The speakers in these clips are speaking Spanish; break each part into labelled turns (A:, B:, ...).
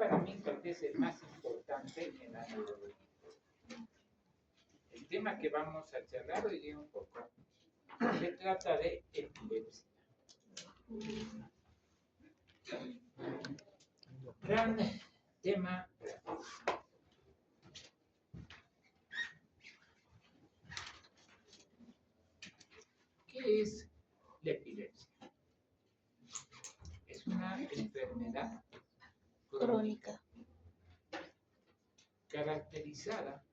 A: para mí tal vez el más importante en la neurología. El tema que vamos a charlar hoy día un poco se trata de epilepsia. Gran tema. ¿Qué es la epilepsia? Es una enfermedad crónica caracterizada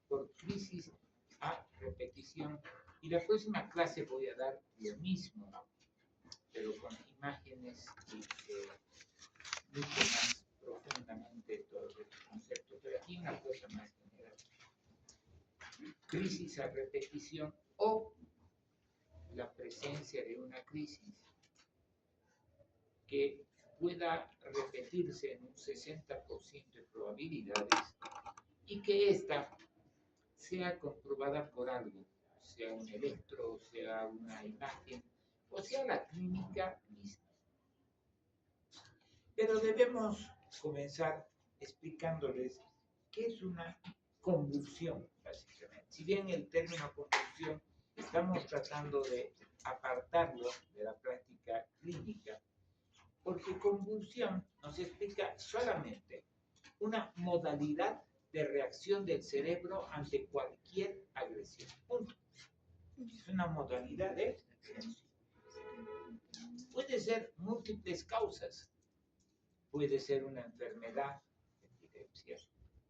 A: por crisis a repetición. Y la próxima clase voy a dar lo mismo, pero con imágenes y mucho más profundamente todo el concepto. Pero aquí una cosa más general. Crisis a repetición o la presencia de una crisis que pueda repetirse en un 60% de probabilidades y que ésta sea comprobada por algo, sea un electro, sea una imagen, o sea la clínica misma. Pero debemos comenzar explicándoles qué es una convulsión, básicamente. Si bien el término convulsión estamos tratando de apartarlo de la práctica clínica, porque convulsión nos explica solamente una modalidad de reacción del cerebro ante cualquier agresión. Punto. Es una modalidad de reacción. Puede ser múltiples causas. Puede ser una enfermedad, epilepsia.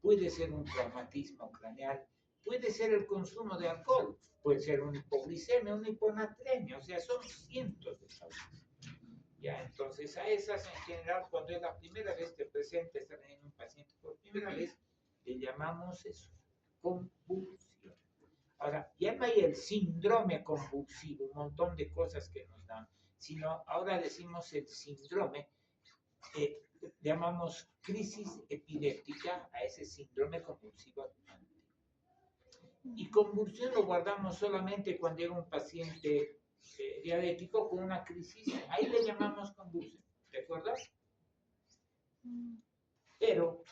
A: Puede ser un traumatismo craneal. Puede ser el consumo de alcohol. Puede ser una hipoglicemia, una hiponatremia. O sea, son cientos de causas. Ya, entonces a esas en general, cuando es la primera vez que presenta estar en un paciente por primera vez, le llamamos eso, convulsión. Ahora, ya no hay el síndrome convulsivo, un montón de cosas que nos dan, sino ahora decimos el síndrome, llamamos crisis epiléptica a ese síndrome convulsivo. Y convulsión lo guardamos solamente cuando llega un paciente diabético con una crisis, ahí le llamamos convulsión, ¿de acuerdo? Pero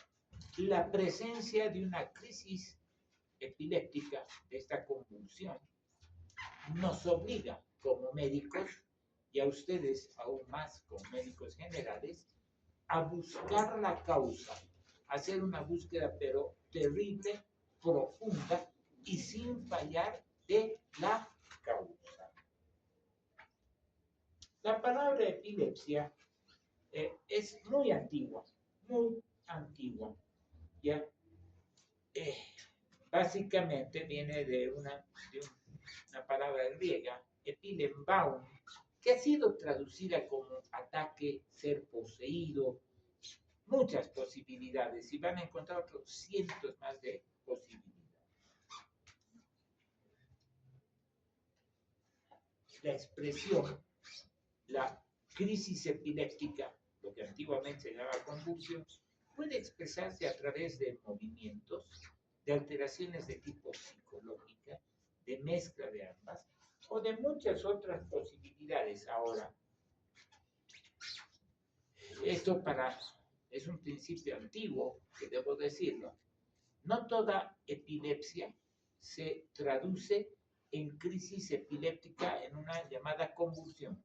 A: la presencia de una crisis epiléptica, de esta convulsión, nos obliga como médicos, y a ustedes aún más como médicos generales, a buscar la causa, hacer una búsqueda pero terrible, profunda y sin fallar de la causa. La palabra epilepsia es muy antigua, ¿ya? Básicamente viene de una palabra griega, epilembaum, que ha sido traducida como ataque, ser poseído, muchas posibilidades, y van a encontrar otros cientos más de posibilidades. La expresión, la crisis epiléptica, lo que antiguamente se llamaba convulsión, puede expresarse a través de movimientos, de alteraciones de tipo psicológica, de mezcla de ambas, o de muchas otras posibilidades. Ahora, esto es un principio antiguo, que debo decirlo. No toda epilepsia se traduce en crisis epiléptica en una llamada convulsión.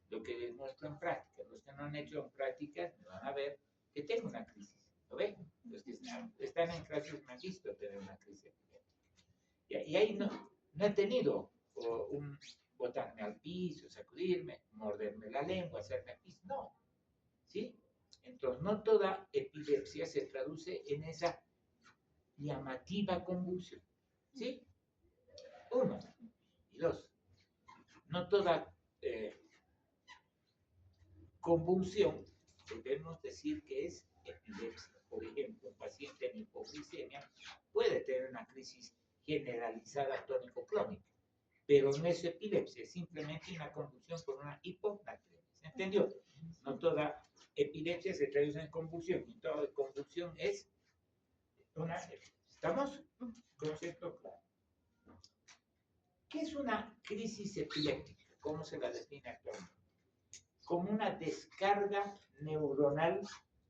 A: Lo que les muestro en práctica. Los que no han hecho en práctica me van a ver que tengo una crisis. ¿Lo ven? Los que están en clases me han visto tener una crisis epiléptica. Y ahí no he tenido botarme al piso, sacudirme, morderme la lengua, hacerme pis. No. ¿Sí? Entonces, no toda epilepsia se traduce en esa llamativa convulsión. ¿Sí? Uno. Y dos. No toda convulsión debemos decir que es epilepsia. Por ejemplo, un paciente en hipoglicemia puede tener una crisis generalizada tónico-clónica, pero no es epilepsia, es simplemente una convulsión por una hiponatremia. ¿Se entendió? No toda epilepsia se traduce en convulsión, y toda convulsión es una epilepsia. ¿Estamos? Concepto claro. ¿Qué es una crisis epiléptica? ¿Cómo se la define actualmente? Como una descarga neuronal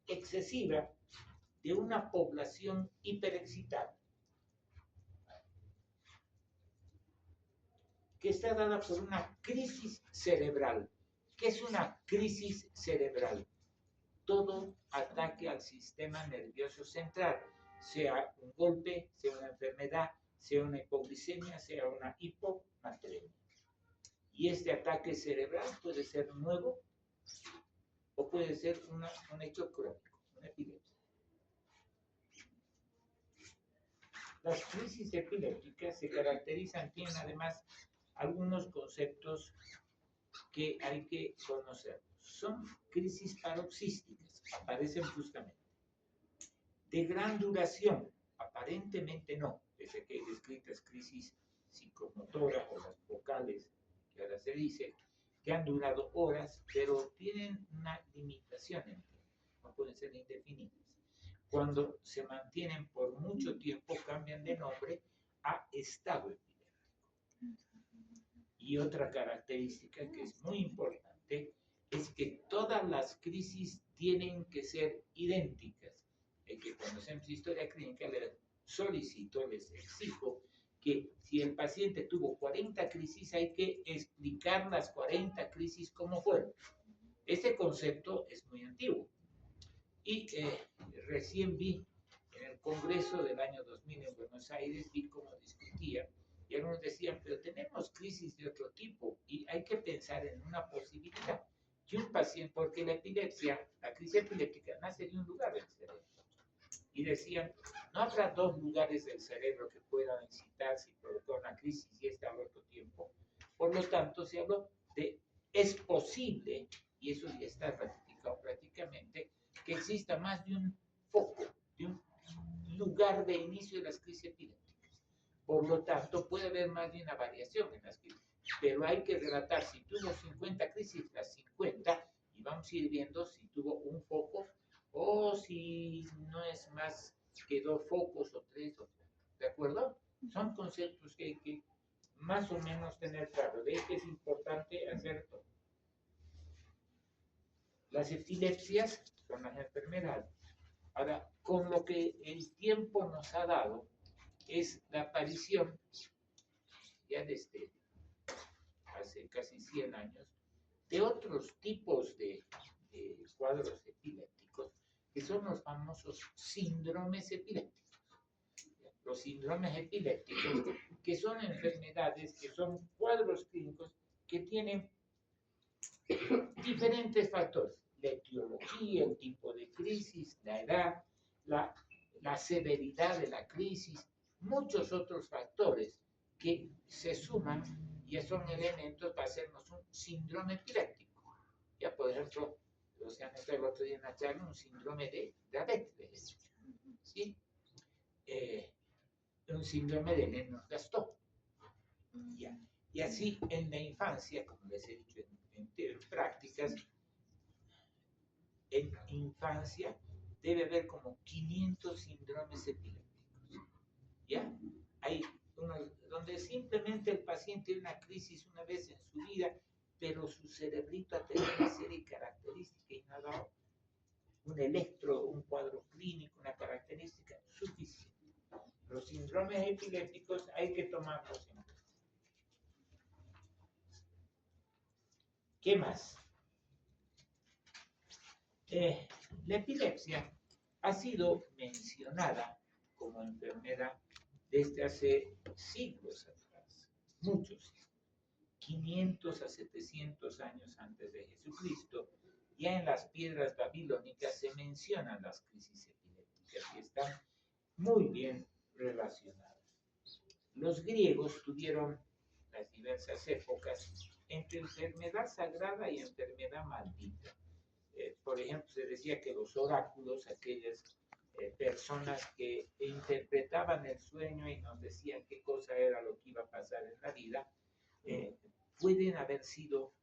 A: excesiva de una población hiperexcitada, que está dada por una crisis cerebral. ¿Qué es una crisis cerebral? Todo ataque al sistema nervioso central, sea un golpe, sea una enfermedad, sea una hipoglicemia, sea una hiponatremia. Y este ataque cerebral puede ser nuevo o puede ser un hecho crónico, una epilepsia. Las crisis epilépticas se caracterizan, tienen además algunos conceptos que hay que conocer. Son crisis paroxísticas, aparecen justamente. De gran duración, aparentemente no, desde que hay descritas crisis psicomotoras o las vocales, que ahora se dice, que han durado horas, pero tienen una limitación en tiempo, no pueden ser indefinidas. Cuando se mantienen por mucho tiempo, cambian de nombre a estado epiléptico. Y otra característica que es muy importante es que todas las crisis tienen que ser idénticas. El que conocemos historia clínica, les solicito, les exijo que si el paciente tuvo 40 crisis, hay que explicar las 40 crisis como fueron. Este concepto es muy antiguo. Y recién vi en el Congreso del año 2000 en Buenos Aires, vi cómo discutía, y algunos decían, pero tenemos crisis de otro tipo, y hay que pensar en una posibilidad. Que un paciente, porque la epilepsia, la crisis epiléptica nace de un lugar del cerebro. Y decían, no habrá dos lugares del cerebro que puedan excitarse y provocar una crisis y esta al otro tiempo. Por lo tanto, se habló de, es posible, y eso ya está ratificado prácticamente, que exista más de un foco, de un lugar de inicio de las crisis epilépticas. Por lo tanto, puede haber más de una variación en las crisis. Pero hay que relatar si tuvo 50 crisis, las 50, y vamos a ir viendo si tuvo un foco o si no es más que 2 focos o 3, ¿de acuerdo? Son conceptos que hay que más o menos tener claro. De que es importante hacer todo. Las epilepsias son las enfermedades. Ahora, con lo que el tiempo nos ha dado es la aparición, ya desde hace casi 100 años, de otros tipos de cuadros epilépticos, que son los famosos síndromes epilépticos. Los síndromes epilépticos, que son enfermedades, que son cuadros clínicos que tienen diferentes factores. La etiología, el tipo de crisis, la edad, la severidad de la crisis, muchos otros factores que se suman y son elementos para hacernos un síndrome epiléptico. Ya, por ejemplo, los que han estado el otro día en la charla, un síndrome de diabetes, ¿sí? Un síndrome de Lennox-Gastaut. Ya. Y así en la infancia, como les he dicho en prácticas, en infancia debe haber como 500 síndromes epilépticos. ¿Ya? Hay unos donde simplemente el paciente tiene una crisis una vez en su vida, pero su cerebrito ha tenido una serie de características y no ha dado un un cuadro clínico, una característica suficiente. Los síndromes epilépticos hay que tomarlos en cuenta. ¿Qué más? La epilepsia ha sido mencionada como enfermedad desde hace siglos atrás, muchos, 500 a 700 años antes de Jesucristo. Ya en las piedras babilónicas se mencionan las crisis epilépticas y están muy bien relacionadas. Los griegos tuvieron las diversas épocas entre enfermedad sagrada y enfermedad maldita. Por ejemplo, se decía que los oráculos, aquellas personas que interpretaban el sueño y nos decían qué cosa era lo que iba a pasar en la vida, pueden haber sido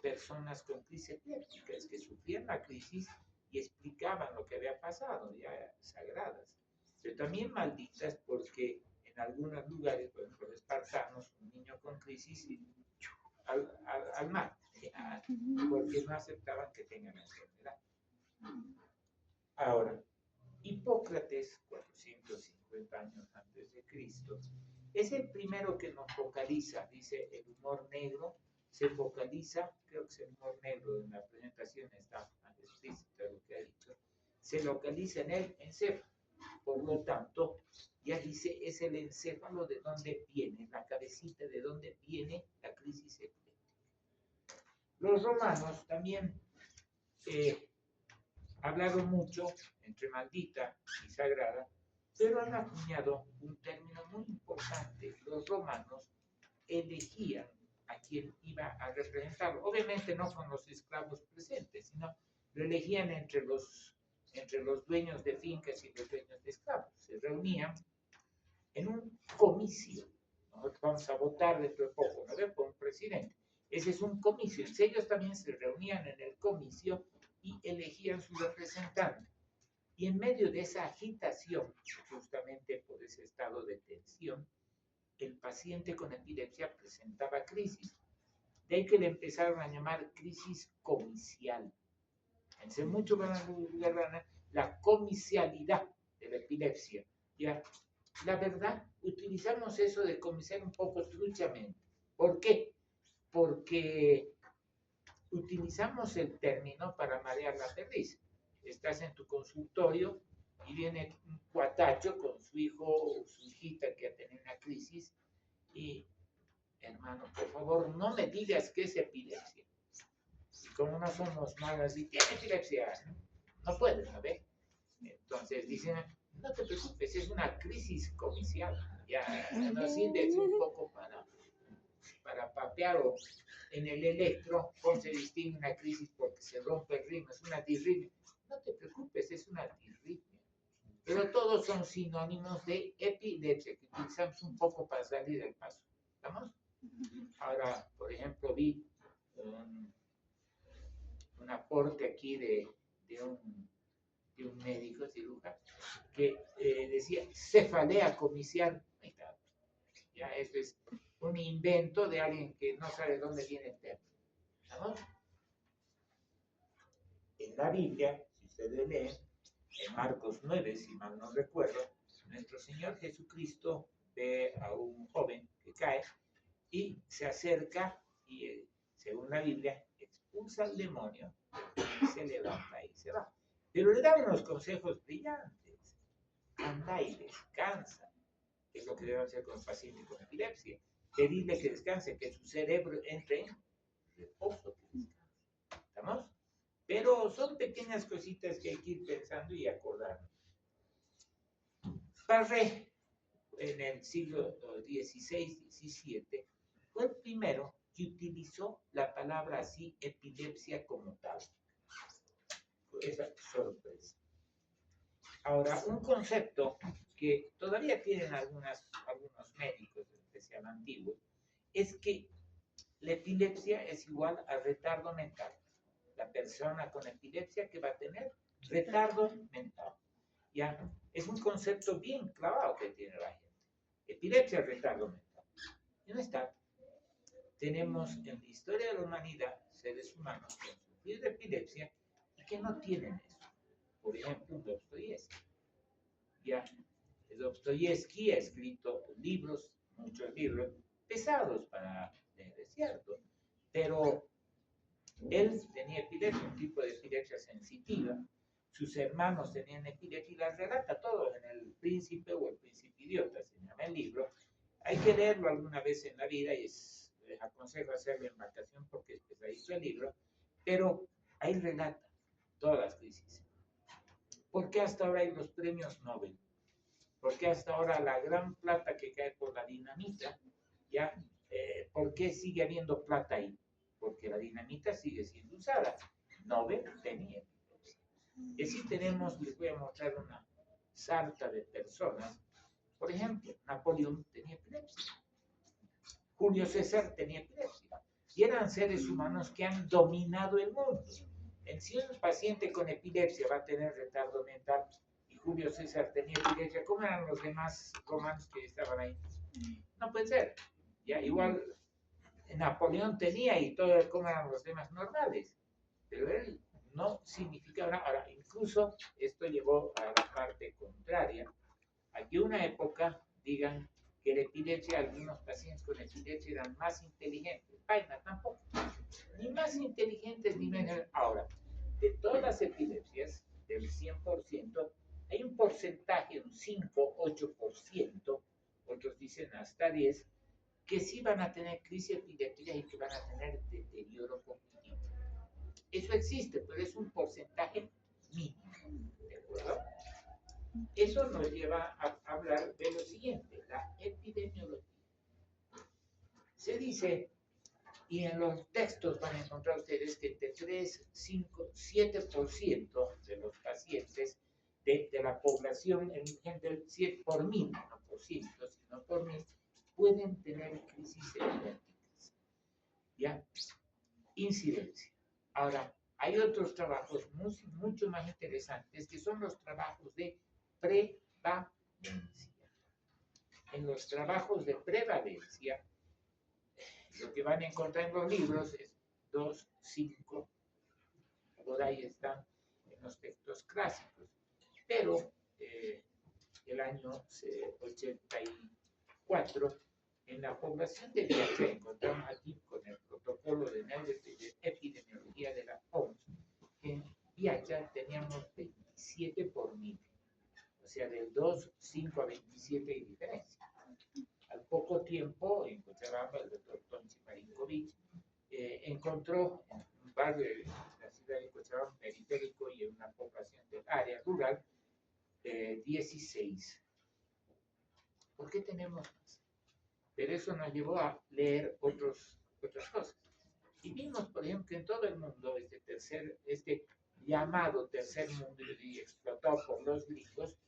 A: personas con crisis epilépticas que sufrían la crisis y explicaban lo que había pasado, ya sagradas, pero también malditas porque en algunos lugares, por ejemplo, los espartanos, un niño con crisis al mar, porque no aceptaban que tengan enfermedad. Ahora, Hipócrates, 450 años antes de Cristo, es el primero que nos focaliza, dice el humor negro, se focaliza, creo que es el humor negro, en la presentación está más explícito lo que ha dicho, se localiza en el encéfalo. Por lo tanto, ya dice, es el encéfalo de donde viene, la cabecita de donde viene la crisis epiléptica. Los romanos también hablaron mucho entre maldita y sagrada, pero han acuñado un término muy importante. Los romanos elegían a quien iba a representarlo. Obviamente no con los esclavos presentes, sino lo elegían entre los dueños de fincas y los dueños de esclavos. Se reunían en un comicio. Nosotros vamos a votar dentro de poco, ¿no? Por un presidente. Ese es un comicio. Ellos también se reunían en el comicio y elegían su representante. Y en medio de esa agitación, justamente por ese estado de tensión, el paciente con epilepsia presentaba crisis. De ahí que le empezaron a llamar crisis comicial. Pensé mucho con la comicialidad de la epilepsia. ¿Ya? La verdad, utilizamos eso de comiciar un poco truchamente. ¿Por qué? Porque utilizamos el término para marear la perdiz. Estás en tu consultorio y viene un cuatacho con su hijo o su hijita que ha tenido una crisis y, hermano, por favor, no me digas que es epilepsia. Y como no somos malas y tiene epilepsia, no puedes, ¿no ves? Entonces dicen, no te preocupes, es una crisis comicial. Ya nos sirve un poco para papear o en el electro, se distingue una crisis porque se rompe el ritmo, es una disritmia. No te preocupes, es una disritmia. Pero todos son sinónimos de epilepsia, que utilizamos un poco para salir del paso. ¿Estamos? Ahora, por ejemplo, vi un aporte aquí de un médico cirujano que decía cefalea comicial. Ya, eso es un invento de alguien que no sabe dónde viene el término. ¿No? En la Biblia, si ustedes leen, en Marcos 9, si mal no recuerdo, nuestro Señor Jesucristo ve a un joven que cae y se acerca y, según la Biblia, expulsa al demonio y se levanta y se va. Pero le da unos consejos brillantes. Anda y descansa, que es lo que debe hacer con el paciente con epilepsia. Pedirle que descanse, que su cerebro entre en reposo, que descanse. ¿Estamos? Pero son pequeñas cositas que hay que ir pensando y acordando. Parré, en el siglo XVI-XVII, fue el primero que utilizó la palabra así, epilepsia como tal. Esa sorpresa. Ahora, un concepto que todavía tienen algunos médicos, especial antiguos, es que la epilepsia es igual a retardo mental. La persona con epilepsia que va a tener retardo mental. ¿Ya? Es un concepto bien clavado que tiene la gente. Epilepsia, retardo mental. ¿Y dónde está? Tenemos en la historia de la humanidad seres humanos que han sufrido de epilepsia y que no tienen eso. Por ejemplo, Dostoyevsky. Ya, Dostoyevsky ha escrito libros, muchos libros, pesados para leer, es cierto, pero él tenía epilepsia, un tipo de epilepsia sensitiva, sus hermanos tenían epilepsia y las relata todo en El Príncipe o El Príncipe Idiota, se llama el libro. Hay que leerlo alguna vez en la vida y les aconsejo hacerlo en vacación porque es pesadito el libro, pero ahí relata todas las crisis. ¿Por qué hasta ahora hay los premios Nobel? ¿Por qué hasta ahora la gran plata que cae por la dinamita? ¿Ya? ¿Por qué sigue habiendo plata ahí? Porque la dinamita sigue siendo usada. Nobel tenía epilepsia. Y así tenemos, les voy a mostrar una sarta de personas. Por ejemplo, Napoleón tenía epilepsia. Julio César tenía epilepsia. Y eran seres humanos que han dominado el mundo. En si un paciente con epilepsia va a tener retardo mental y Julio César tenía epilepsia, ¿cómo eran los demás romanos que estaban ahí? No puede ser. Ya, igual Napoleón tenía y todo, ¿cómo eran los demás normales? Pero él no significa una... Ahora, incluso esto llevó a la parte contraria, a que una época digan que la epilepsia, algunos pacientes con epilepsia eran más inteligentes. Vaina, tampoco. Ni más inteligentes ni menos. Ahora, de todas las epilepsias, del 100%, hay un porcentaje, un 5, 8%, otros dicen hasta 10, que sí van a tener crisis epiléptica y que van a tener deterioro cognitivo. Eso existe, pero es un porcentaje mínimo, ¿de acuerdo? Eso nos lleva a hablar de lo siguiente, la epidemiología. Se dice, y en los textos van a encontrar ustedes que entre 3, 5, 7% de los pacientes de la población en general, 7 por mil, no por ciento, sino por mil, pueden tener crisis epilépticas. ¿Ya? Incidencia. Ahora, hay otros trabajos mucho más interesantes que son los trabajos de prevalencia. En los trabajos de prevalencia, lo que van a encontrar en los libros es 2, 5, por ahí están en los textos clásicos. Pero el año 84, en la población de Viacha, encontramos aquí con el protocolo de epidemiología de la OMS, en Viacha teníamos 27 por mil, o sea, del 2, 5 a 27 hay diferencia. Al poco tiempo, en Cochabamba, el doctor Tonchi Marinkovic encontró en un barrio de la ciudad de Cochabamba, periférico y en una población del área rural, 16. ¿Por qué tenemos más? Pero eso nos llevó a leer otras cosas. Y vimos, por ejemplo, que en todo el mundo, este llamado tercer mundo y explotado por los gringos,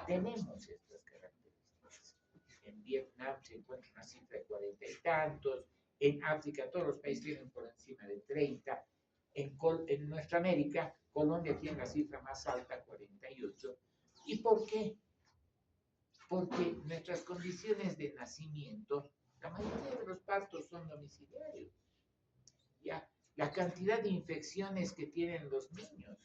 A: tenemos estas características. En Vietnam se encuentra una cifra de 40 y tantos, en África todos los países tienen por encima de 30, en nuestra América, Colombia tiene la cifra más alta, 48. ¿Y por qué? Porque nuestras condiciones de nacimiento, la mayoría de los partos son domiciliarios. ¿Ya? La cantidad de infecciones que tienen los niños.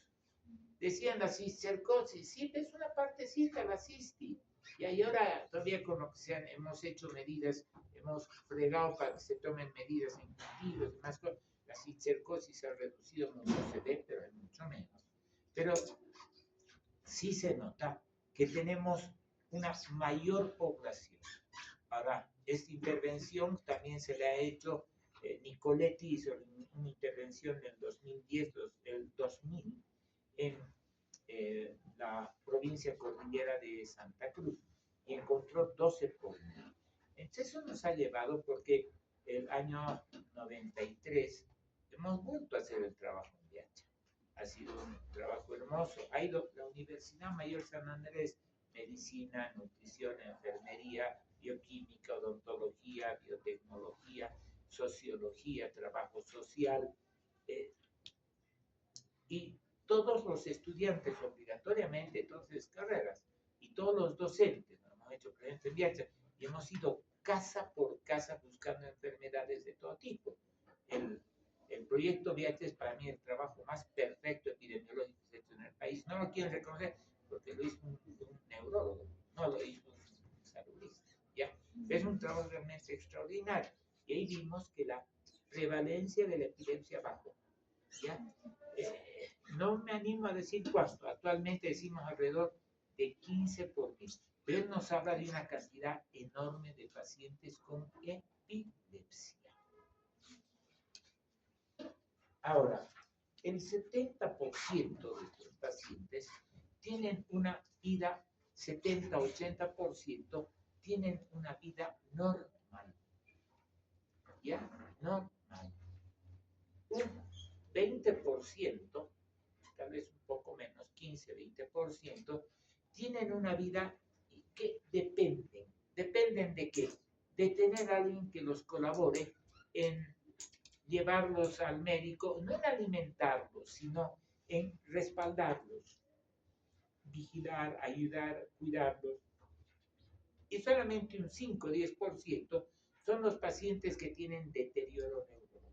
A: Decían la cisticercosis, sí, es una partecita la cisti. Y ahora todavía con lo que hemos hecho medidas, hemos fregado para que se tomen medidas en cultivos y demás cosas. La cisticercosis se ha reducido mucho, se ve, pero es mucho menos. Pero sí se nota que tenemos una mayor población. Ahora, esta intervención también se le ha hecho, Nicoletti hizo una intervención en el 2010, del 2000, en la provincia cordillera de Santa Cruz, y encontró 12 por mil. Entonces eso nos ha llevado porque el año 93 hemos vuelto a hacer el trabajo en Viacha. Ha sido un trabajo hermoso. Ha ido la Universidad Mayor San Andrés, medicina, nutrición, enfermería, bioquímica, odontología, biotecnología, sociología, trabajo social, y todos los estudiantes obligatoriamente, entonces carreras, y todos los docentes, nos hemos hecho presentes en Viacha, y hemos ido casa por casa buscando enfermedades de todo tipo. El proyecto Viacha es para mí el trabajo más perfecto epidemiológico que se ha hecho en el país. No lo quieren reconocer porque lo hizo un neurólogo, no lo hizo un saludista. ¿Ya? Es un trabajo realmente extraordinario. Y ahí vimos que la prevalencia de la epilepsia bajó. ¿Ya? No me animo a decir cuánto, actualmente decimos alrededor de 15 por mil, pero él nos habla de una cantidad enorme de pacientes con epilepsia. Ahora, el 70% de estos pacientes tienen una vida, 70-80% tienen una vida normal. ¿Ya? Normal. Un 20%, tal vez un poco menos, 15-20%, tienen una vida que dependen. ¿Dependen de qué? De tener a alguien que los colabore en llevarlos al médico, no en alimentarlos, sino en respaldarlos, vigilar, ayudar, cuidarlos. Y solamente un 5-10% son los pacientes que tienen deterioro neurológico,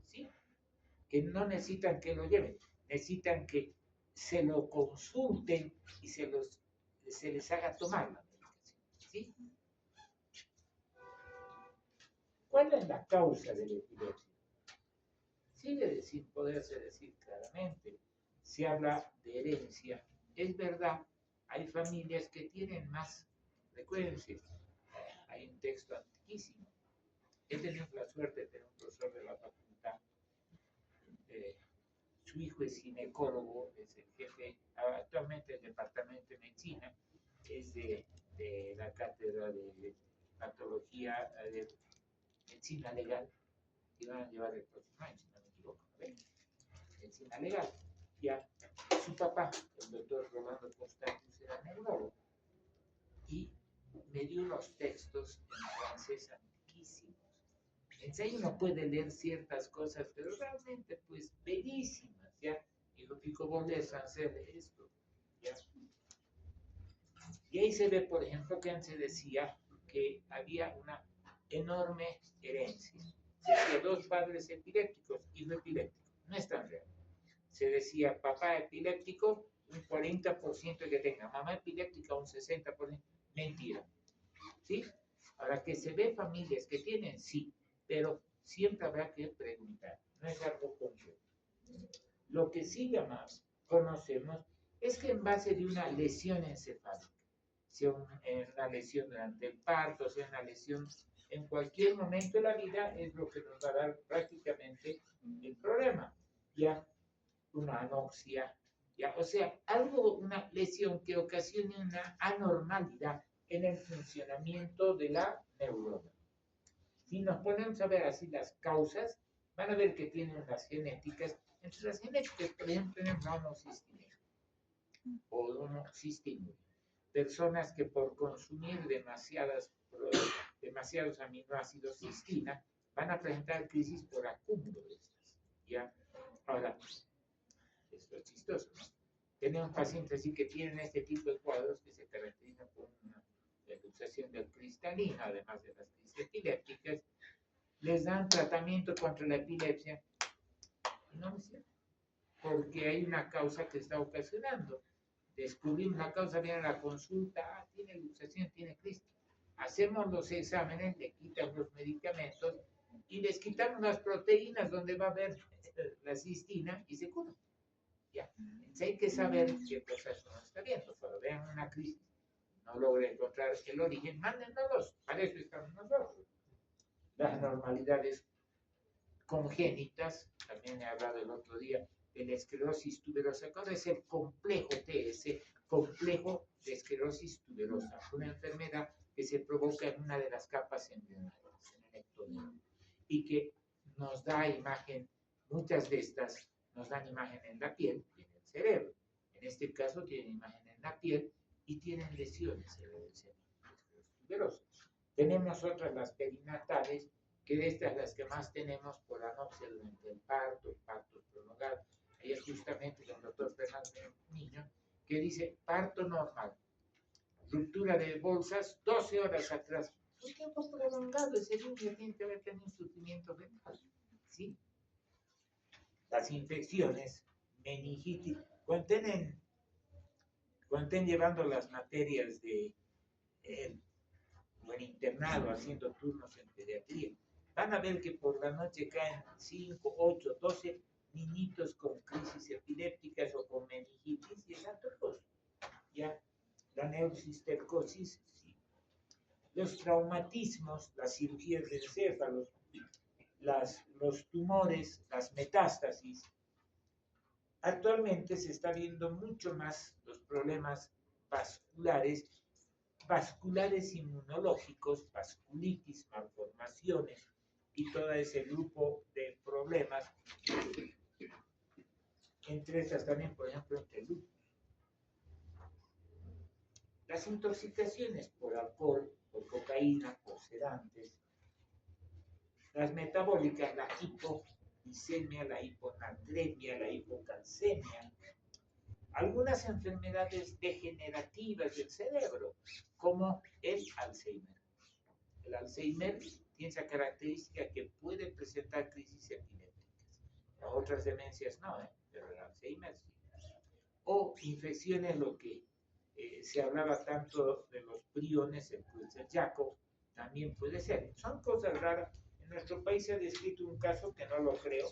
A: ¿sí? Que no necesitan que lo lleven. necesitan que se lo consulten y se les haga tomar la medicación. ¿Sí? ¿Cuál es la causa de la epilepsia? Sigue sin poderse decir claramente. Se habla de herencia. Es verdad, hay familias que tienen más frecuencia. Hay un texto antiquísimo. He tenido la suerte de tener un profesor de la facultad. Su hijo es ginecólogo, es el jefe actualmente del departamento de medicina, es de la cátedra de patología de medicina legal, que van a llevar el próximo año, si no me equivoco, ¿ven? Medicina legal. Ya, su papá, el doctor Rolando Constantius, era neurólogo y me dio unos textos en francés antiquísimos. Entonces uno puede leer ciertas cosas, pero realmente, pues, bellísimas, ¿ya? Y lo pico volver francés de esto, ¿ya? Y ahí se ve, por ejemplo, que antes se decía que había una enorme herencia. Se decía 2 padres epilépticos, hijo epiléptico. No es tan real. Se decía papá epiléptico, un 40% que tenga, mamá epiléptica, un 60%. Mentira. ¿Sí? Ahora que se ve familias que tienen, sí, pero siempre habrá que preguntar. No es algo concreto. Lo que sí más conocemos es que en base de una lesión encefálica, sea una lesión durante el parto, sea una lesión en cualquier momento de la vida, es lo que nos va a dar prácticamente el problema. Ya una anoxia, ya, o sea, algo, una lesión que ocasione una anormalidad en el funcionamiento de la neurona. Si nos ponemos a ver así las causas, van a ver que tienen las genéticas. Entre las genéticas, por ejemplo, tenemos la homocistinemia o homocistinuria. Personas que por consumir demasiados aminoácidos cistina van a presentar crisis por acúmulo de estas. ¿Ya? Ahora, esto es chistoso, ¿no? Tenemos pacientes así que tienen este tipo de cuadros que se caracterizan por una luxación del cristalino, además de las crisis epilépticas. Les dan tratamiento contra la epilepsia y no me sirve, porque hay una causa que está ocasionando. Descubrimos la causa, viene a la consulta, tiene luxación, tiene crisis. Hacemos los exámenes, le quitan los medicamentos y les quitamos las proteínas donde va a haber la cistina y se cura. Ya. Entonces hay que saber qué proceso nos está viendo. Cuando vean una crisis, no logren encontrar el origen, mándennos, para eso estamos nosotros. Las anormalidades congénitas, también he hablado el otro día de la esclerosis tuberosa, ¿cuál es el complejo TS? Complejo de esclerosis tuberosa, una enfermedad que se provoca en una de las capas embrionarias, en el ectodermo, y que nos da imagen, muchas de estas nos dan imagen en la piel y en el cerebro. En este caso tienen imagen en la piel y tienen lesiones en el cerebro, tuberosas. Tenemos otras, las perinatales, que de estas las que más tenemos por anoxia durante el parto, partos prolongados. Ahí es justamente el doctor Fernando Niño, que dice parto normal, ruptura de bolsas 12 horas atrás. Un tiempo prolongado, ese niño tiene que haber tenido un sufrimiento fetal. ¿Sí? Las infecciones, meningitis, cuando estén llevando las materias de o en internado haciendo turnos en pediatría, van a ver que por la noche caen 5, 8, 12 niñitos con crisis epilépticas o con meningitis y es atroz. Ya, la neurocistercosis, sí. Los traumatismos, las cirugías de encéfalos, los tumores, las metástasis. Actualmente se está viendo mucho más los problemas vasculares inmunológicos, vasculitis, malformaciones y todo ese grupo de problemas. Entre estas también, por ejemplo, entre lupus. Las intoxicaciones por alcohol, por cocaína, por sedantes. Las metabólicas, la hipoglicemia, la hiponatremia, la hipocalcemia. Algunas enfermedades degenerativas del cerebro, como el Alzheimer. El Alzheimer tiene esa característica que puede presentar crisis epilépticas. Otras demencias no, ¿eh? pero el Alzheimer sí. O infecciones, lo que se hablaba tanto de los priones, el Creutzfeldt-Jakob, también puede ser. Son cosas raras. En nuestro país se ha descrito un caso que no lo creo,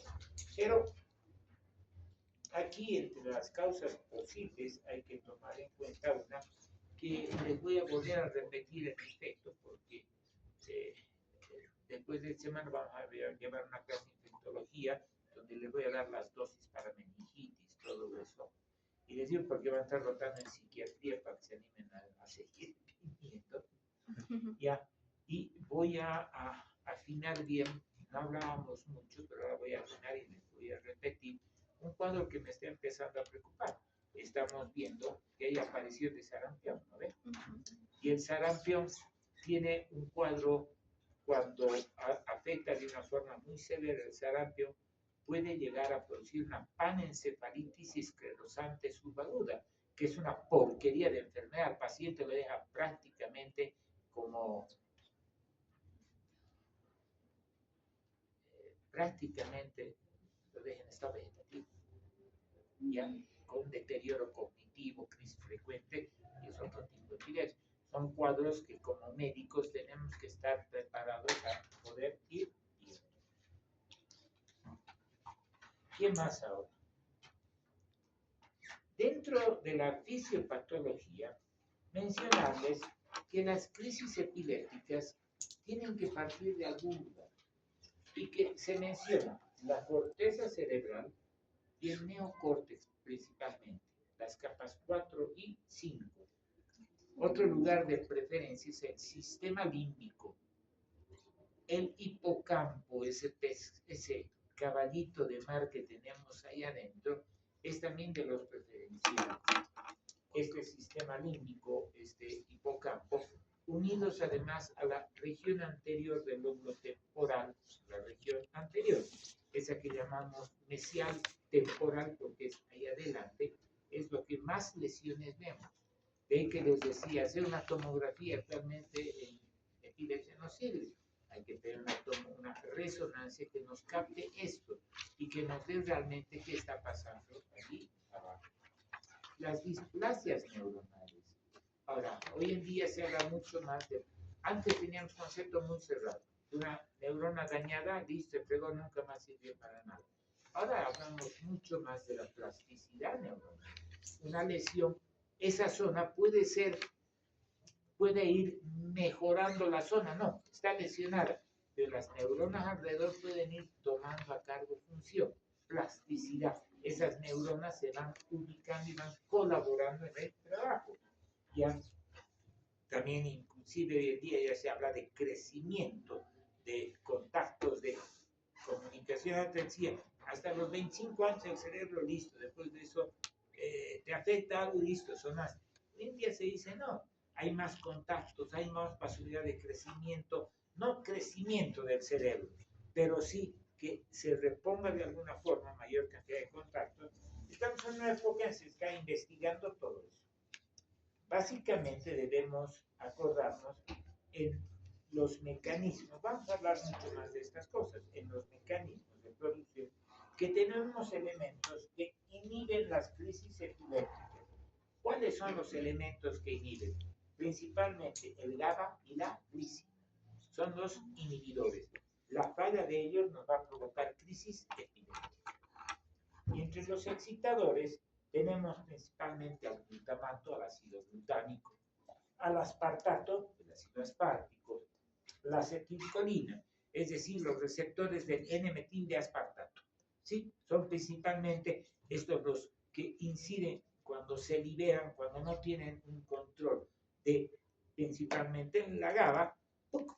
A: pero aquí entre las causas posibles hay que tomar en cuenta una que les voy a volver a repetir el efecto, porque eh, después de esta semana vamos a llevar una clase de infectología donde les voy a dar las dosis para meningitis, todo eso. Y les digo porque van a estar rotando en psiquiatría para que se animen a seguir viniendo. Ya, y voy a afinar bien, no hablábamos mucho, pero ahora voy a afinar y les voy a repetir un cuadro que me está empezando a preocupar. Estamos viendo que hay aparición de sarampión, ¿no ves? Y el sarampión tiene un cuadro, cuando afecta de una forma muy severa el sarampión, puede llegar a producir una panencefalitis esclerosante subaguda, que es una porquería de enfermedad. Al paciente lo deja prácticamente como prácticamente lo deja en estado vegetativo, ya con deterioro cognitivo, crisis frecuente, y es otro tipo de epilepsia. Son cuadros que como médicos tenemos que estar preparados a poder ir viendo. ¿Qué más ahora? Dentro de la fisiopatología, mencionarles que las crisis epilépticas tienen que partir de algún lugar y que se menciona la corteza cerebral y el neocórtex principalmente, las capas 4 y 5. Otro lugar de preferencia es el sistema límbico, el hipocampo, ese caballito de mar que tenemos ahí adentro, es también de los preferenciales. Este sistema límbico, este hipocampo, unidos además a la región anterior del lóbulo temporal, la región anterior, esa que llamamos mesial temporal porque es ahí adelante, es lo que más lesiones vemos. De ahí que les decía, hacer una tomografía actualmente en epilepsia no sirve. Hay que tener una resonancia que nos capte esto y que nos dé realmente qué está pasando allí abajo. Las displasias neuronales. Ahora, hoy en día se habla mucho más de... Antes teníamos un concepto muy cerrado. Una neurona dañada, listo, pero nunca más sirvió para nada. Ahora hablamos mucho más de la plasticidad neuronal. Una lesión, esa zona puede ir mejorando la zona, no, está lesionada, pero las neuronas alrededor pueden ir tomando a cargo función, plasticidad. Esas neuronas se van ubicando y van colaborando en el trabajo. Ya también inclusive hoy en día ya se habla de crecimiento, de contactos, de comunicación. Antes decía, hasta los 25 años el cerebro listo, después de eso te afecta algo y listo, sonaste. Hoy en día se dice no, hay más contactos, hay más posibilidad de crecimiento, no crecimiento del cerebro, pero sí que se reponga de alguna forma mayor cantidad de contactos. Estamos en una época en que se está investigando todo eso. Básicamente debemos acordarnos en los mecanismos, vamos a hablar mucho más de estas cosas, en los mecanismos de producción, que tenemos elementos que inhiben las crisis epilépticas. ¿Cuáles son los elementos que inhiben? Principalmente el GABA y la glicina. Son los inhibidores. La falla de ellos nos va a provocar crisis epilépticas. Y entre los excitadores tenemos principalmente al glutamato, al ácido glutámico, al aspartato, el ácido aspartico, la acetilcolina, es decir, los receptores del N-metil de aspartato. ¿Sí? Son principalmente estos los que inciden cuando se liberan, cuando no tienen un control de principalmente la GABA,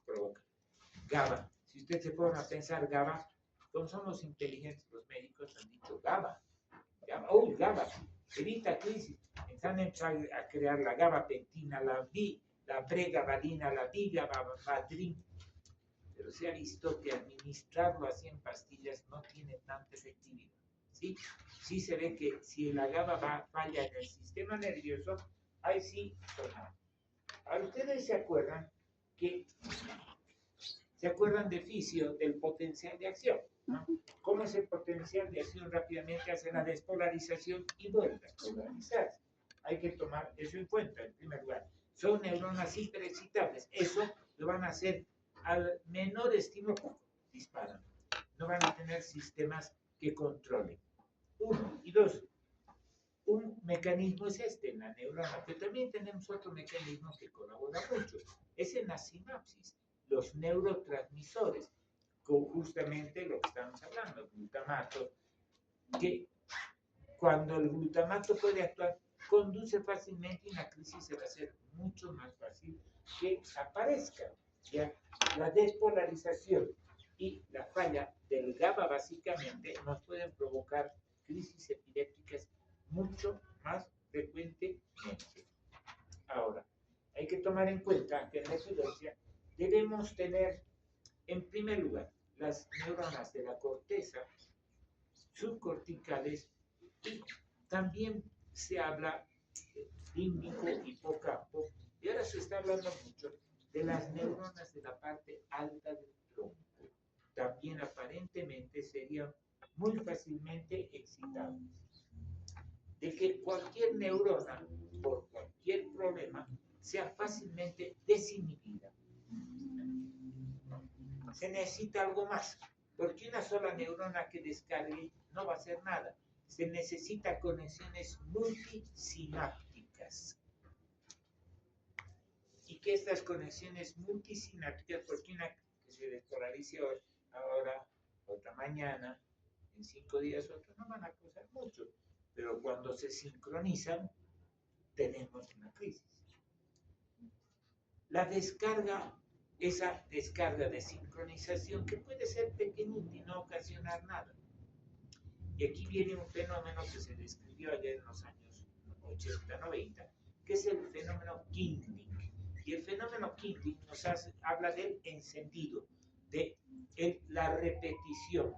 A: provoca. GABA, si usted se pone a pensar GABA, como somos inteligentes los médicos han dicho GABA, GABA, evita crisis, están empezando a crear la gabapentina, la pregabalina, la vigabatrin, pero se ha visto que administrarlo así en pastillas no tiene tanta efectividad. ¿Sí? Sí se ve que si la GABA falla en el sistema nervioso, ahí sí sonamos. Ahora, ustedes se acuerdan que ¿Se acuerdan de fisio, del potencial de acción? ¿No? ¿Cómo es el potencial de acción? Rápidamente hace la despolarización y vuelve a polarizarse. Hay que tomar eso en cuenta, en primer lugar. Son neuronas hiperexcitables. Eso lo van a hacer al menor estímulo, disparan. No van a tener sistemas que controlen. Uno. Y dos, un mecanismo es este, en la neurona, pero también tenemos otro mecanismo que colabora mucho. Es en la sinapsis, los neurotransmisores, con justamente lo que estamos hablando, glutamato, que cuando el glutamato puede actuar, conduce fácilmente y una crisis se va a hacer mucho más fácil que aparezca. ¿Ya? La despolarización y la falla del GABA básicamente nos pueden provocar crisis epilépticas mucho más frecuentemente. Ahora, hay que tomar en cuenta que en la epilepsia debemos tener, en primer lugar, las neuronas de la corteza subcorticales y también se habla de límbico, hipocampo, y ahora se está hablando mucho de las neuronas de la parte alta del tronco. También aparentemente serían muy fácilmente excitables. De que cualquier neurona, por cualquier problema, sea fácilmente desinhibida. Se necesita algo más, porque una sola neurona que descargue no va a hacer nada. Se necesita conexiones multisinápticas. Y que estas conexiones multisinápticas, porque una que se despolarice ahora, otra mañana, en 5 días, otra, no van a causar mucho. Pero cuando se sincronizan, tenemos una crisis. La descarga, esa descarga de sincronización, que puede ser pequeñita y no ocasionar nada. Y aquí viene un fenómeno que se describió ayer en los años 80, 90, que es el fenómeno Kindling. Y el fenómeno Kindling nos habla del encendido, de la repetición.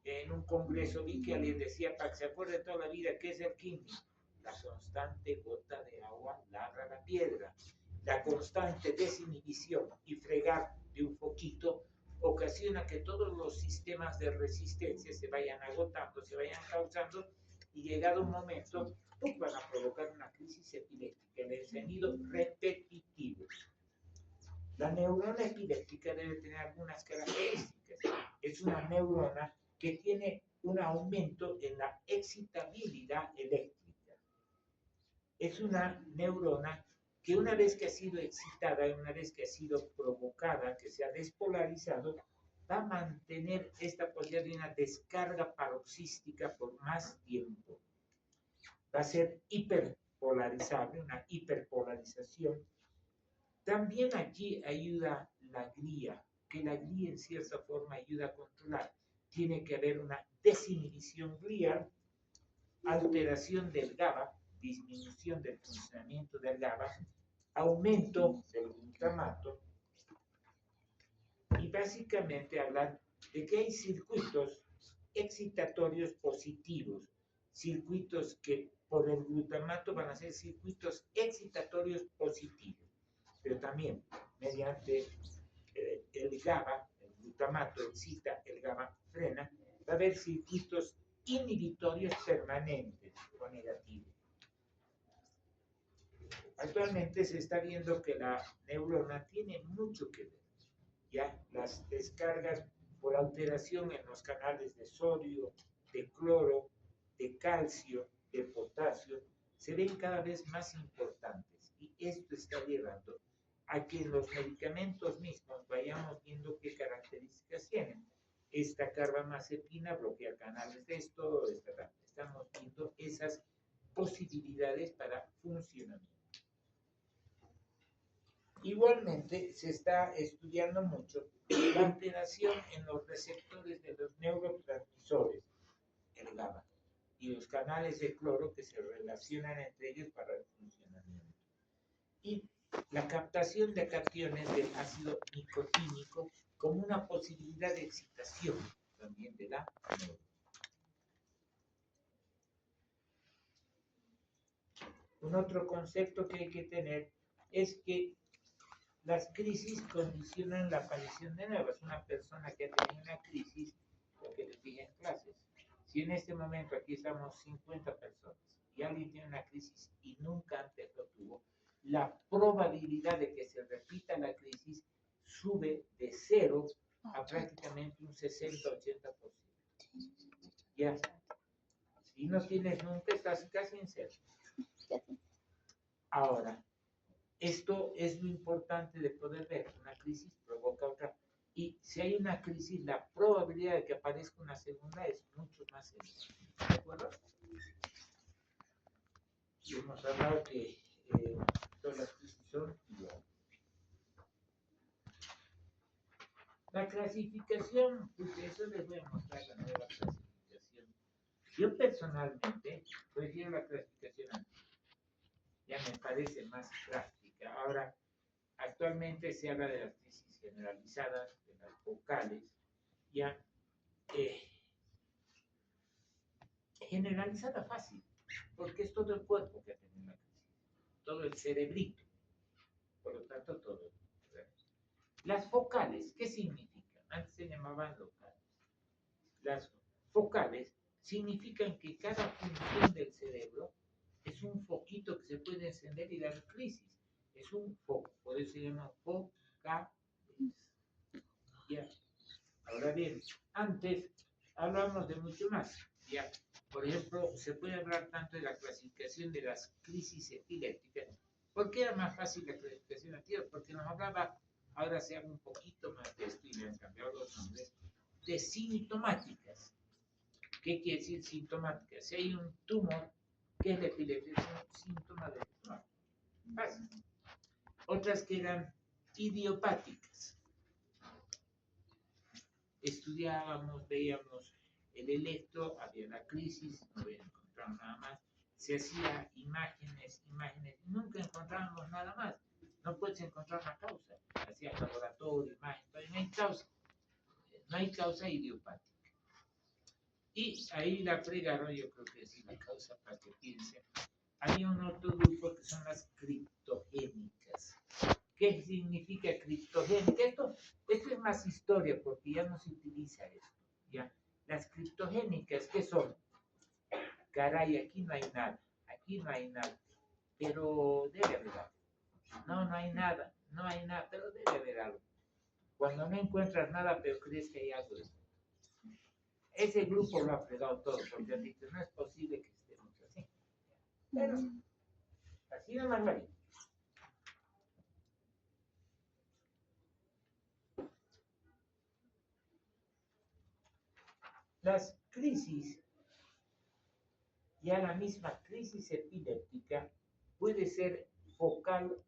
A: En un congreso vi que alguien decía, para que se acuerde toda la vida, ¿qué es el Kindling? La constante gota de agua labra la piedra. La constante desinhibición y fregar de un foquito ocasiona que todos los sistemas de resistencia se vayan agotando, se vayan causando, y llegado un momento, van a provocar una crisis epiléptica, el encendido repetitivo. La neurona epiléptica debe tener algunas características. Es una neurona que tiene un aumento en la excitabilidad eléctrica. Es una neurona que una vez que ha sido excitada, una vez que ha sido provocada, que se ha despolarizado, va a mantener esta posibilidad de una descarga paroxística por más tiempo. Va a ser hiperpolarizable, una hiperpolarización. También aquí ayuda la glia, que la glia en cierta forma ayuda a controlar. Tiene que haber una desinhibición glial, alteración del GABA, disminución del funcionamiento del GABA, aumento del glutamato, y básicamente hablar de que hay circuitos excitatorios positivos, circuitos que por el glutamato van a ser circuitos excitatorios positivos, pero también mediante el GABA, el glutamato excita, el GABA frena, va a haber circuitos inhibitorios permanentes o negativos. Actualmente se está viendo que la neurona tiene mucho que ver. Ya las descargas por alteración en los canales de sodio, de cloro, de calcio, de potasio, se ven cada vez más importantes. Y esto está llevando a que los medicamentos mismos vayamos viendo qué características tienen. Esta carbamazepina bloquea canales de esto, estamos viendo esas posibilidades para funcionamiento. Igualmente, se está estudiando mucho la alteración en los receptores de los neurotransmisores, el GABA, y los canales de cloro que se relacionan entre ellos para el funcionamiento. Y la captación de cationes del ácido nicotínico como una posibilidad de excitación también de la neurona. Un otro concepto que hay que tener es que Las crisis condicionan la aparición de nuevas. Una persona que ha tenido una crisis, lo que les dije en clases, si en este momento aquí estamos 50 personas y alguien tiene una crisis y nunca antes lo tuvo, la probabilidad de que se repita la crisis sube de 0 a prácticamente un 60-80%. Ya, si no tienes nunca, estás casi en 0. Ahora, esto es lo importante de poder ver. Una crisis provoca otra. Y si hay una crisis, la probabilidad de que aparezca una segunda es mucho más elevada. ¿De acuerdo? Y hemos hablado que todas las crisis son iguales. La clasificación, pues eso les voy a mostrar la nueva clasificación. Yo personalmente prefiero la clasificación antigua. Ya me parece más práctica. Ahora, actualmente se habla de las crisis generalizadas, de las focales, ya generalizada fácil, porque es todo el cuerpo que ha tenido la crisis, todo el cerebrito, por lo tanto todo. Las focales, ¿qué significan? Antes se llamaban locales. Las focales significan que cada función del cerebro es un foquito que se puede encender y dar crisis. Es un foco, por eso se llama focales. Ya. Ahora bien, antes hablamos de mucho más. Ya. Por ejemplo, se puede hablar tanto de la clasificación de las crisis epilépticas. ¿Por qué era más fácil la clasificación antigua? Porque nos hablaba, ahora se habla un poquito más de esto y le han cambiado los nombres, de sintomáticas. ¿Qué quiere decir sintomáticas? Si hay un tumor, ¿qué es la epilepsia? Es un síntoma del tumor. Fácil. Otras que eran idiopáticas. Estudiábamos, veíamos el electro, había la crisis, no había encontrado nada más. Se hacía imágenes, nunca encontrábamos nada más. No puedes encontrar una causa. Hacías laboratorio, imagen, pero no hay causa. No hay causa idiopática. Y ahí la fregaron, yo creo que es la causa para que piensen. Hay un otro grupo que son las criptogénicas. ¿Qué significa criptogénica? Esto es más historia porque ya no se utiliza esto. ¿Ya? Las criptogénicas, ¿qué son? Caray, aquí no hay nada, pero debe haber algo. No hay nada, pero debe haber algo. Cuando no encuentras nada, pero crees que hay algo. Ese grupo lo ha fregado todo porque han dicho, no es posible que estemos así. Pero así no más vale. Las crisis, ya la misma crisis epiléptica, puede ser focal,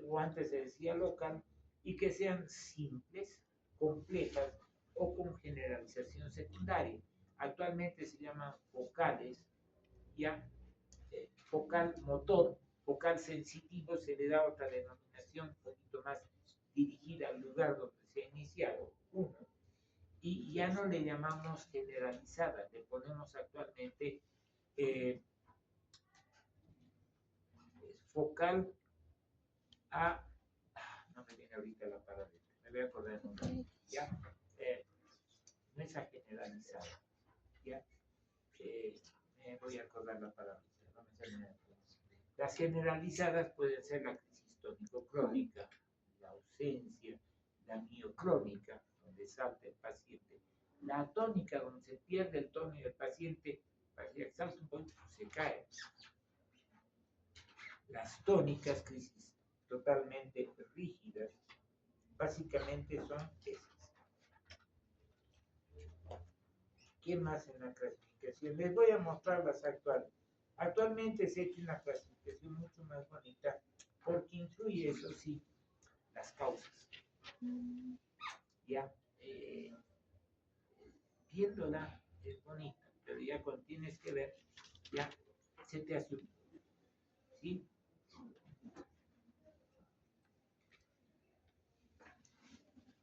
A: o antes se decía local, y que sean simples, complejas o con generalización secundaria. Actualmente se llaman focales, ya focal motor, focal sensitivo, se le da otra denominación un poquito más dirigida al lugar donde se ha iniciado, uno. Y ya no le llamamos generalizada, le ponemos actualmente focal a, no me viene ahorita la palabra, me voy a acordar en un momento, ¿ya? No es a generalizada, ¿ya? Me voy a acordar la palabra, no me sale. Las generalizadas pueden ser la crisis tónico-crónica, la ausencia, la miocrónica, donde salta el paciente, la atónica, donde se pierde el tono y el paciente, se salta un poco, se cae. Las tónicas, crisis totalmente rígidas, básicamente son esas. ¿Qué más en la clasificación? Les voy a mostrar las actuales. Actualmente se ha hecho una clasificación mucho más bonita porque incluye, eso sí, las causas. Ya, viéndola es bonita, pero ya cuando tienes que ver, ya se te hace un... ¿Sí?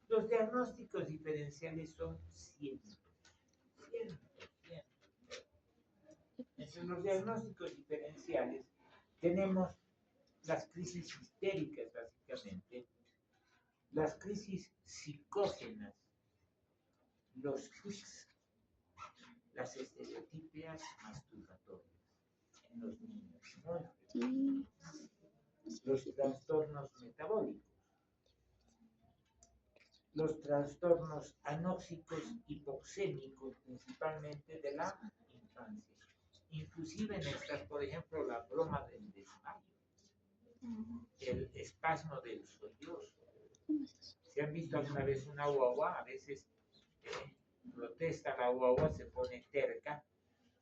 A: Los diagnósticos diferenciales son cientos. Entre los diagnósticos diferenciales tenemos las crisis histéricas, básicamente, las crisis psicógenas, los tics, las estereotipias masturbatorias en los niños, ¿no? Los trastornos metabólicos, los trastornos anóxicos hipoxémicos, principalmente de la infancia. Inclusive en estas, por ejemplo, la broma del desmayo, el espasmo del sollozo. Si han visto alguna vez una guagua, a veces protesta la guagua, se pone terca,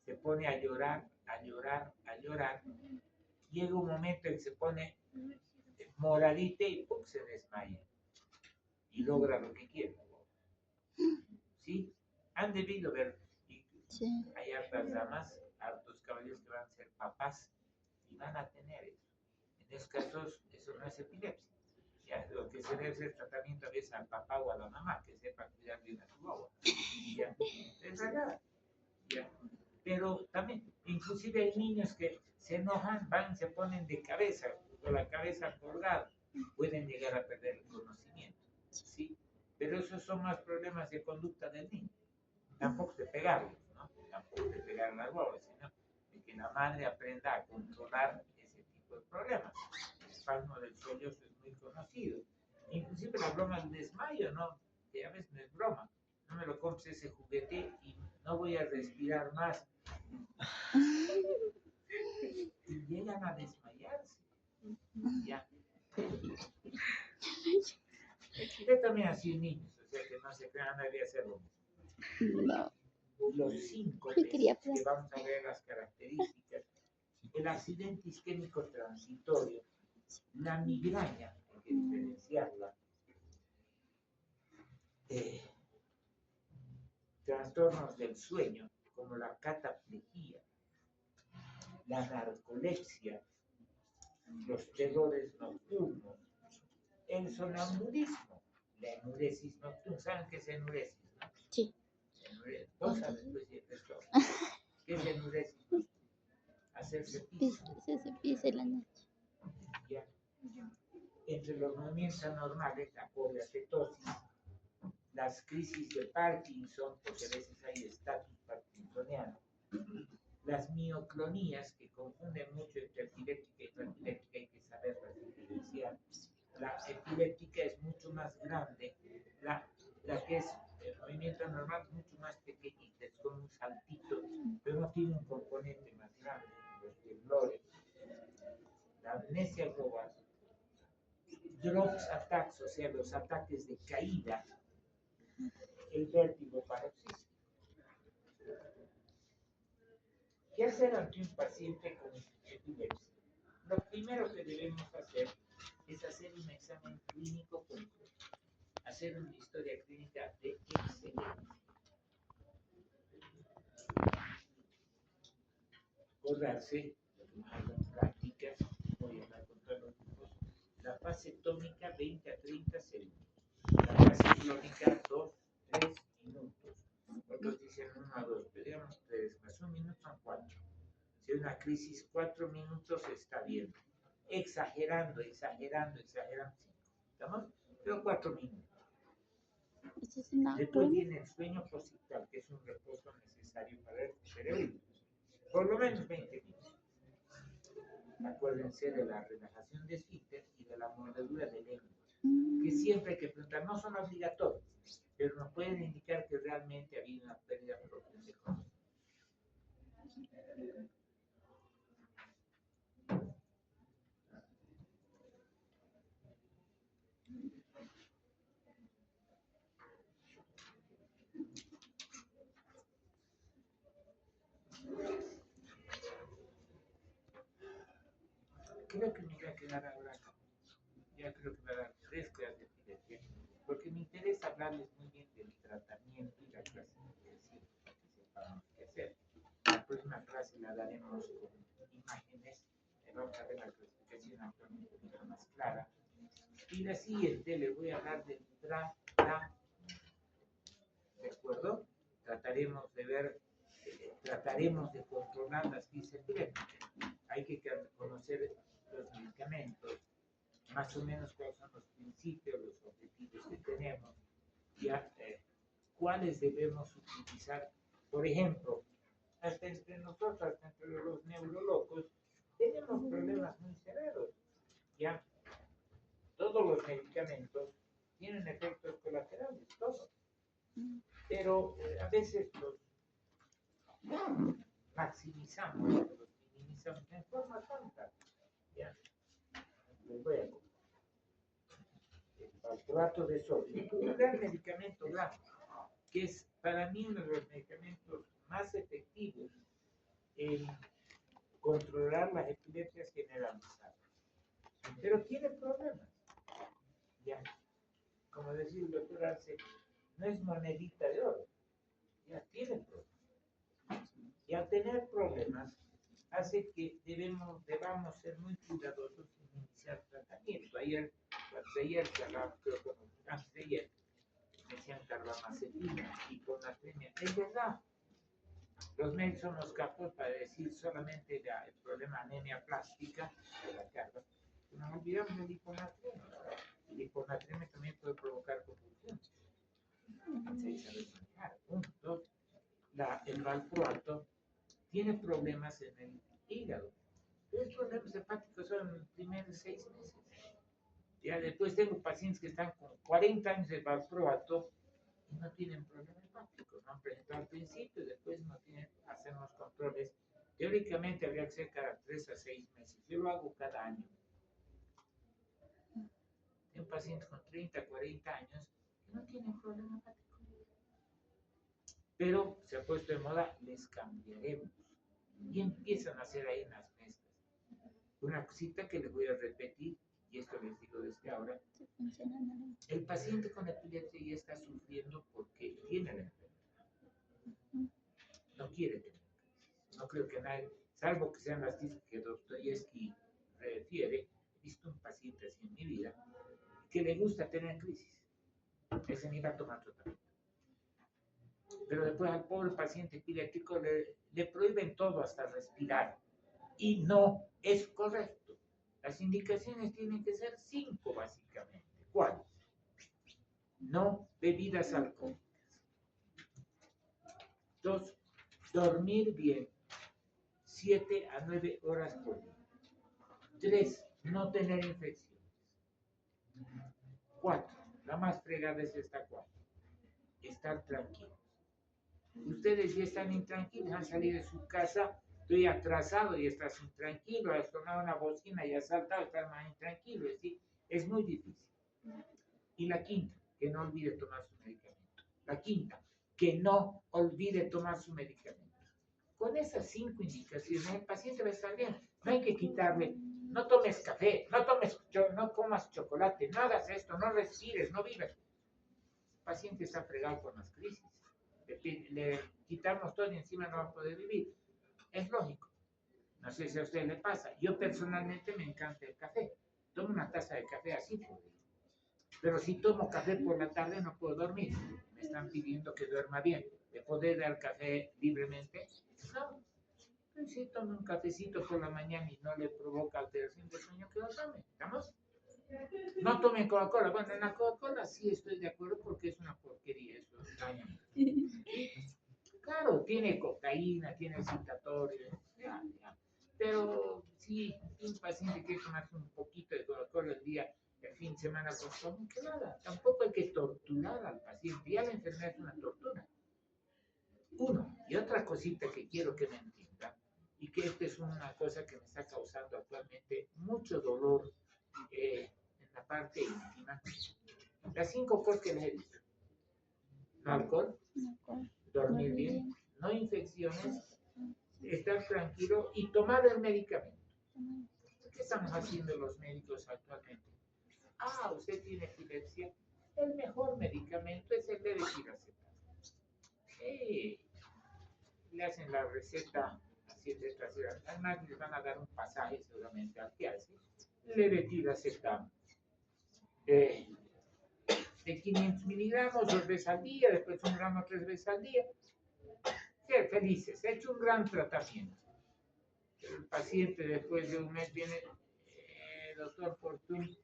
A: se pone a llorar, a llorar, a llorar. Llega un momento en que se pone moradita y ¡pum!, se desmaya. Y logra lo que quiere. ¿Sí? Han debido ver. Sí. Hay hartas damas, hartos caballeros que van a ser papás y van a tener eso. En esos casos, eso no es epilepsia. Ya, lo que se debe hacer tratamiento a veces al papá o a la mamá, que sepa cuidar bien a su guagua. Ya, es verdad. Ya. Pero también, inclusive hay niños que se enojan, van y se ponen de cabeza, con la cabeza colgada, pueden llegar a perder el conocimiento. ¿Sí? Pero esos son más problemas de conducta del niño. Tampoco de pegarlos, ¿no? Tampoco de pegar a las guaguas, sino de que la madre aprenda a controlar ese tipo de problemas. El espasmo del sollozo es muy conocido. Inclusive la broma del desmayo, ¿no? Que a veces no es broma. No me lo compres ese juguete y no voy a respirar más. Y llegan a desmayarse. Ya. Yo también así niños, o sea que no se crean, nadie hacerlo. No. Los síncopes, que vamos a ver las características, el accidente isquémico transitorio, la migraña, hay que diferenciarla, trastornos del sueño, como la cataplejía, la narcolepsia, los terrores nocturnos, el sonambulismo, la enuresis nocturna. ¿Saben qué es enuresis, no? Sí. Vos sabes, pues, esto. ¿Qué es enuresis? Hacerse pis. Hacerse pis en la noche. Ya. Entre los movimientos anormales, la poliacetosis, las crisis de Parkinson, porque a veces hay estatus parkinsoniano, las mioclonías, que confunden mucho entre epiléptica y parapiléptica, hay que saberlas diferenciar. La epiléptica es mucho más grande, la que es el movimiento normal es mucho más pequeñita, es como un saltito, pero no tiene un componente más grande, los temblores, la amnesia global, drops attacks, o sea, los ataques de caída, el vértigo paroxístico. ¿Qué hacer ante un paciente con epilepsia? Lo primero que debemos hacer es hacer un examen clínico completo, hacer una historia clínica de excelencia. Acordarse, las prácticas, voy a hablar con todos los grupos, la fase tónica 20 a 30 segundos, la fase clónica 2-3 minutos, otros dicen 1 a 2, pero digamos 3, más 1 minuto son 4. Si hay una crisis, 4 minutos está bien. Exagerando, 5. ¿Estamos? Pero 4 minutos. Después viene el sueño posictal, que es un reposo necesario para el cerebro. Por lo menos 20 minutos. Acuérdense de la relajación de esfínter y de la mordedura de lengua, que siempre hay que preguntar, no son obligatorios, pero nos pueden indicar que realmente ha habido una pérdida profunda de conocimiento. Creo que me voy a quedar ahora, ya creo que me van a dar 3 clases de epilepsia, porque me interesa hablarles muy bien del tratamiento y la clasificación, para que sepamos qué hacer. La próxima clase la daremos con imágenes, vamos a ver la clasificación actualmente un poquito más clara. Y la siguiente les voy a hablar del tratamiento, ¿de acuerdo? Trataremos de ver, trataremos de controlar las crisis epilépticas. Hay que conocer los medicamentos, más o menos cuáles son los principios, los objetivos que tenemos, ya cuáles debemos utilizar. Por ejemplo, hasta entre nosotros, hasta entre los neurolocos, tenemos problemas muy severos. Ya, todos los medicamentos tienen efectos colaterales, todos. Pero a veces los maximizamos, los minimizamos en forma tonta. Ya, les voy a contar. El valproato de sodio, un gran medicamento blanco, que es para mí uno de los medicamentos más efectivos en controlar las epilepsias generalizadas. Pero tiene problemas. Ya, como decía el doctor Arce, no es monedita de oro. Ya tiene problemas. Y al tener problemas, hace que debamos ser muy cuidadosos en iniciar tratamiento. Ayer, creo que antes de ayer, decían carbamazepina, hiponatremia. Es verdad. Los médicos son los capos para decir solamente el problema anemia plástica de la carga. Nos olvidamos del hiponatremia. El hiponatremia también puede provocar convulsiones. El valproato tiene problemas en el hígado. Los problemas hepáticos son en los primeros 6 meses. Ya después tengo pacientes que están con 40 años de valproato y no tienen problema hepático. No han presentado al principio, después no tienen, hacemos controles. Teóricamente habría que ser cada 3 a 6 meses. Yo lo hago cada año. Tengo pacientes con 30, 40 años que no tienen problema hepático. Pero se ha puesto de moda, les cambiaremos. Y empiezan a hacer ahí unas mezclas. Una cosita que les voy a repetir, y esto les digo desde ahora. El paciente con epilepsia ya está sufriendo porque tiene la enfermedad. No quiere tener crisis. No creo que nadie, salvo que sean las crisis que Dostoyevsky refiere, he visto un paciente así en mi vida, que le gusta tener crisis. Ese ni va a tomar tratamiento. Pero después al pobre paciente epiléptico le prohíben todo hasta respirar. Y no es correcto. Las indicaciones tienen que ser 5 básicamente. ¿Cuáles? No bebidas alcohólicas. 2, dormir bien. 7 a 9 horas por día. 3, no tener infecciones. 4, la más fregada es esta 4. Estar tranquilos. Ustedes ya están intranquilos, han salido de su casa, estoy atrasado y estás intranquilo, has sonado una bocina y has saltado, estás más intranquilo, es decir, es muy difícil. Y la quinta, que no olvide tomar su medicamento. La quinta, que no olvide tomar su medicamento. Con esas 5 indicaciones, el paciente va a estar bien. No hay que quitarle, no tomes café, no comas chocolate, no hagas esto, no respires, no vivas. El paciente está fregado con las crisis. Le quitamos todo y encima no va a poder vivir. Es lógico. No sé si a usted le pasa. Yo personalmente me encanta el café. Tomo una taza de café así por día. Pero si tomo café por la tarde no puedo dormir. Me están pidiendo que duerma bien. ¿Le puedo dar café libremente? No. Pero si tomo un cafecito por la mañana y no le provoca alteración de sueño, que lo tome. ¿Estamos? No tomen Coca-Cola. Bueno, en la Coca-Cola sí estoy de acuerdo porque es una porquería. Eso daña. Claro, tiene cocaína, tiene citatorio. Pero si un paciente quiere tomarse un poquito de Coca-Cola al día, el fin de semana consume, que nada. Tampoco hay que torturar al paciente. Ya la enfermedad es una tortura. Uno, y otra cosita que quiero que me entiendan, y que esta es una cosa que me está causando actualmente mucho dolor en la parte íntima. Las 5 cosas que les he dicho. No alcohol, dormir bien, no infecciones, estar tranquilo y tomar el medicamento. ¿Qué estamos haciendo los médicos actualmente? Usted tiene epilepsia. El mejor medicamento es el levetiracetam. Le hacen la receta así de letras. Además les van a dar un pasaje seguramente al que hace. Levetiracetam. De 500 miligramos 2 veces al día, después 1 gramo 3 veces al día. Qué felices, he hecho un gran tratamiento. El paciente después de un mes viene, mire, doctor Fortune,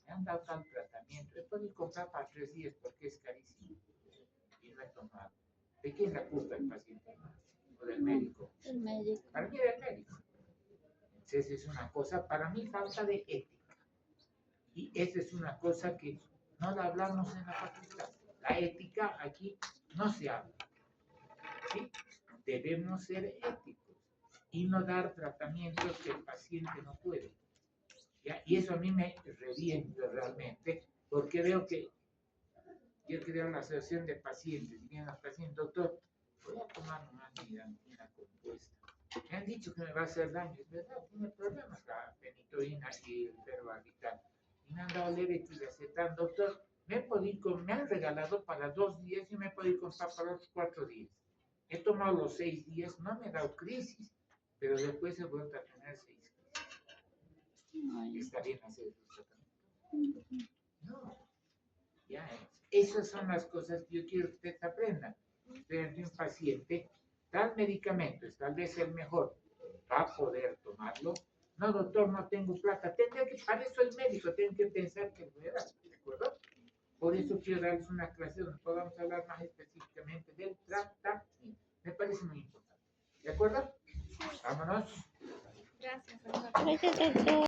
A: me han dado tal tratamiento. He podido comprar para 3 días porque es carísimo. Y no he tomado. ¿De quién es la culpa el paciente? ¿O del médico?
B: El médico.
A: Para mí del médico. Entonces es una cosa, para mí, falta de ética. Y esa es una cosa que no la hablamos en la facultad. La ética aquí no se habla. ¿Sí? Debemos ser éticos y no dar tratamientos que el paciente no puede. ¿Ya? Y eso a mí me revienta realmente, porque veo que yo creo la asociación de pacientes, y vienen los pacientes, doctor, voy a tomar una antihistaminina compuesta. Me han dicho que me va a hacer daño, es verdad, tiene problemas la fenitoína y el ferroarbital. Y me han dado levetiracetam, doctor, me han regalado para 2 días y me he podido comprar para los 4 días. He tomado los 6 días, no me ha dado crisis, pero después he vuelto a tener 6 crisis. ¿Está bien hacer eso tratamiento? No. Ya, esas son las cosas que yo quiero que ustedes aprendan. Usted ante un paciente, tal medicamento es tal vez el mejor, va a poder tomarlo. No, doctor, no tengo plata. Tendría que, para eso el médico, tiene que pensar que lo era, ¿de acuerdo? Por eso quiero darles una clase donde podamos hablar más específicamente del tratamiento. Me parece muy importante. ¿De acuerdo? Vámonos.
B: Gracias, doctor.